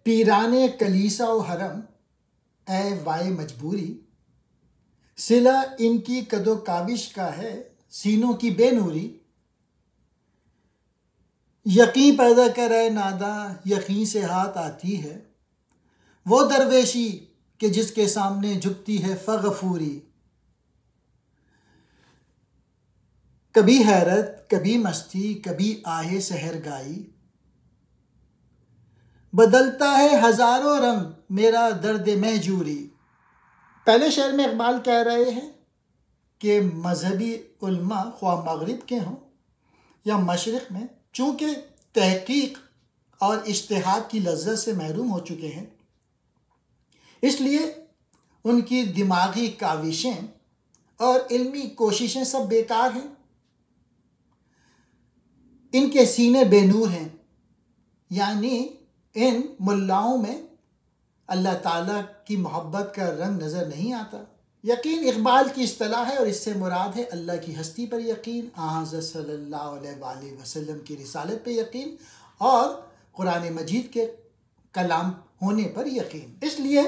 पीराने कलीसा व हरम ए वाए मजबूरी, सिला इनकी कदो काविश का है सीनों की बेनूरी। यकीन पैदा करे नादा यकीन से हाथ आती है, वो दरवेशी कि जिसके सामने झुकती है फ़ग़फ़ूरी। कभी हैरत कभी मस्ती कभी आहे सहरगाई, बदलता है हज़ारों रंग मेरा दर्द महजूरी। पहले शेर में इकबाल कह रहे हैं कि मजहबी उल्मा ख्वाह मगरिब के हों या मशरिक़ में, चूँकि तहक़ीक़ और इज्तिहाद की लज़्ज़त से महरूम हो चुके हैं, इसलिए उनकी दिमागी काविशें और इल्मी कोशिशें सब बेकार हैं। इनके सीने बेनूर हैं, यानी इन मुल्लाओं में अल्लाह ताला की मोहब्बत का रंग नज़र नहीं आता। यकीन इकबाल की इस्तिलाह है और इससे मुराद है अल्लाह की हस्ती पर यकीन, हज़रत सल्लल्लाहु अलैहि वसल्लम की रिसालत पर यकीन और कुरान मजीद के कलाम होने पर यकीन। इसलिए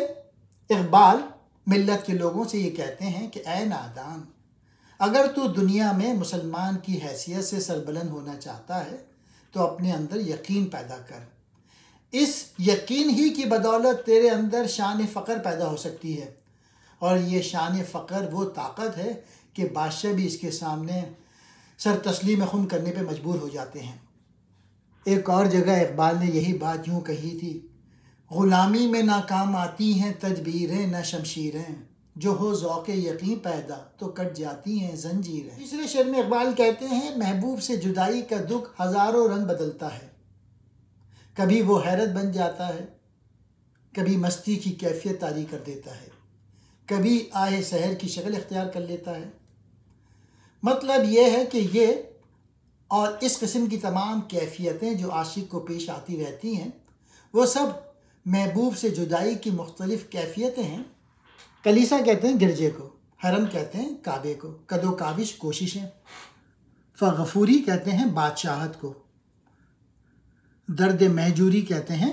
इकबाल मिल्लत के लोगों से ये कहते हैं कि ए नादान, अगर तू दुनिया में मुसलमान की हैसियत से सरबलंद होना चाहता है तो अपने अंदर यकीन पैदा कर। इस यकीन ही की बदौलत तेरे अंदर शान फ़क्र पैदा हो सकती है, और ये शान फ़क्र वो ताकत है कि बादशाह भी इसके सामने सर तस्लीम खुम करने पे मजबूर हो जाते हैं। एक और जगह इकबाल ने यही बात यूँ कही थी, ग़ुलामी में नाकाम आती हैं तदबीरें न शमशीरें, जो हो ज़ौक़े यकीन पैदा तो कट जाती हैं जंजीरें। तीसरे शेर में इकबाल कहते हैं, महबूब से जुदाई का दुख हज़ारों रंग बदलता है, कभी वो हैरत बन जाता है, कभी मस्ती की कैफियत तारी कर देता है, कभी आहे सहर की शक्ल इख्तियार कर लेता है। मतलब यह है कि ये और इस किस्म की तमाम कैफियतें जो आशिक को पेश आती रहती हैं, वो सब महबूब से जुदाई की मुख्तलिफ कैफियतें हैं। कलीसा कहते हैं गिरजे को, हरम कहते हैं काबे को, कदो काविश कोशिशें, फ़ग़फ़ूरी कहते हैं बादशाहत को, दर्द महजूरी कहते हैं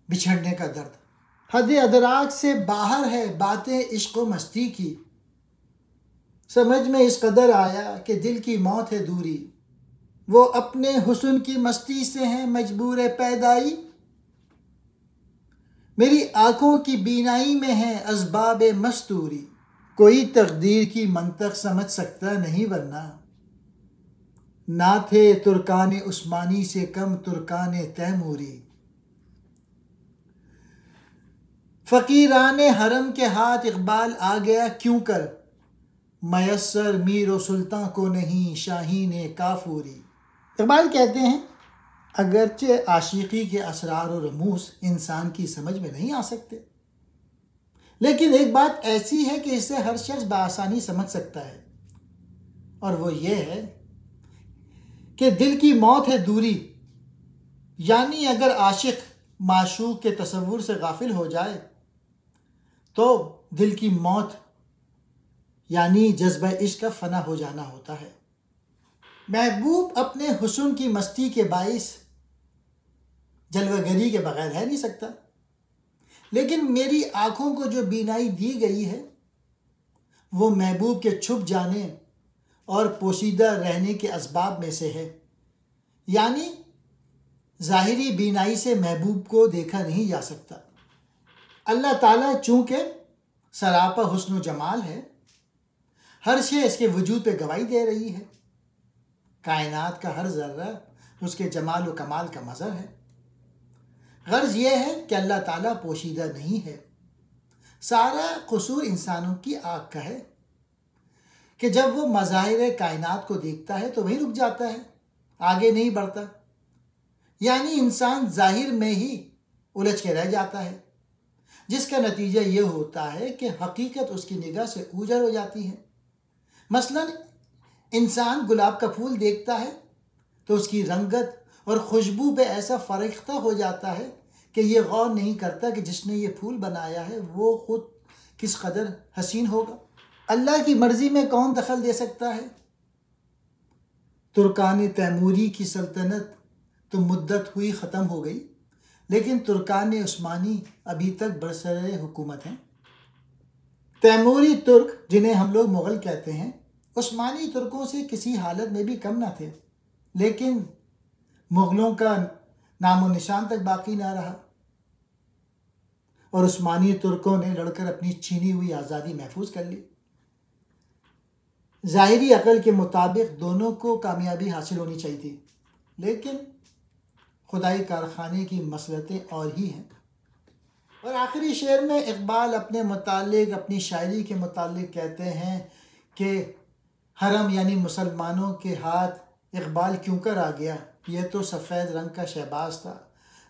बिछड़ने का दर्द। हद अदराक से बाहर है बातें इश्क़ व मस्ती की, समझ में इस कदर आया कि दिल की मौत है दूरी। वो अपने हुस्न की मस्ती से हैं मजबूर पैदाई, मेरी आँखों की बीनाई में है असबाब मस्तूरी। कोई तकदीर की मंतक समझ सकता नहीं वरना, ना थे तुर्कान उस्मानी से कम तुर्कान तैमूरी। फ़कीराने हरम के हाथ इकबाल आ गया क्यों कर, मयस्सर मीर व सुल्तान को नहीं शाहीन काफूरी। इकबाल कहते हैं, अगरचे आशिकी के असरार और रमूस इंसान की समझ में नहीं आ सकते, लेकिन एक बात ऐसी है कि इसे हर शख्स बआसानी समझ सकता है, और वो ये है कि दिल की मौत है दूरी। यानी अगर आशिक माशूक के तसव्वुर से गाफिल हो जाए तो दिल की मौत यानी जज्बा इश्क का फना हो जाना होता है। महबूब अपने हुस्न की मस्ती के बाइस जलवागरी के बगैर रह नहीं सकता, लेकिन मेरी आँखों को जो बीनाई दी गई है वो महबूब के छुप जाने और पोशीदा रहने के असबाब में से है। यानी ज़ाहिरी बीनाई से महबूब को देखा नहीं जा सकता। अल्लाह ताला चूँकि सरापा हुस्न व जमाल है, हर शे इसके वजूद पे गवाही दे रही है, कायनात का हर ज़र्रा उसके जमाल व कमाल का मज़हर है। गर्ज़ ये है कि अल्लाह ताला पोशीदा नहीं है, सारा कसूर इंसानों की आँख का है कि जब वो मज़ाहिर कायनात को देखता है तो वहीं रुक जाता है, आगे नहीं बढ़ता। यानी इंसान ज़ाहिर में ही उलझ के रह जाता है, जिसका नतीजा ये होता है कि हकीकत उसकी निगाह से ऊजर हो जाती है। मसलन इंसान गुलाब का फूल देखता है तो उसकी रंगत और खुशबू पे ऐसा फ़रिख्ता हो जाता है कि ये गौर नहीं करता कि जिसने ये फूल बनाया है वो ख़ुद किस कदर हसीन होगा। अल्लाह की मर्ज़ी में कौन दखल दे सकता है। तुर्कान तैमूरी की सल्तनत तो मुद्दत हुई ख़त्म हो गई, लेकिन तुर्कान उस्मानी अभी तक बरसरे हुकूमत हैं। तैमूरी तुर्क, जिन्हें हम लोग मुग़ल कहते हैं, उस्मानी तुर्कों से किसी हालत में भी कम ना थे, लेकिन मुग़लों का नामो निशान तक बाकी ना रहा और उस्मानी तुर्कों ने लड़कर अपनी छीनी हुई आज़ादी महफूज कर ली। ज़ाहिरी अकल के मुताबिक दोनों को कामयाबी हासिल होनी चाहिए थी, लेकिन खुदाई कारखाने की मसलहतें और ही हैं। और आखिरी शेर में इकबाल अपने मुतालिक, अपनी शायरी के मुतालिक कहते हैं कि हरम यानी मुसलमानों के हाथ इकबाल क्यों कर आ गया, यह तो सफ़ेद रंग का शहबाज था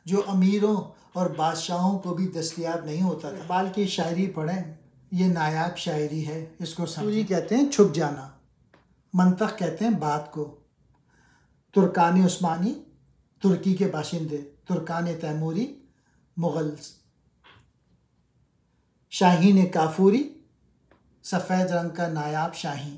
जो अमीरों और बादशाहों को भी दस्तयाब नहीं होता था। इकबाल की शायरी पढ़ें, ये नायाब शायरी है, इसको समझिए। कहते हैं छुप जाना, मंतक कहते हैं बात को। तुर्कान उस्मानी तुर्की के बाशिंदे, तुर्कान तैमूरी मुग़ल, शाहीन काफूरी सफ़ेद रंग का नायाब शाही।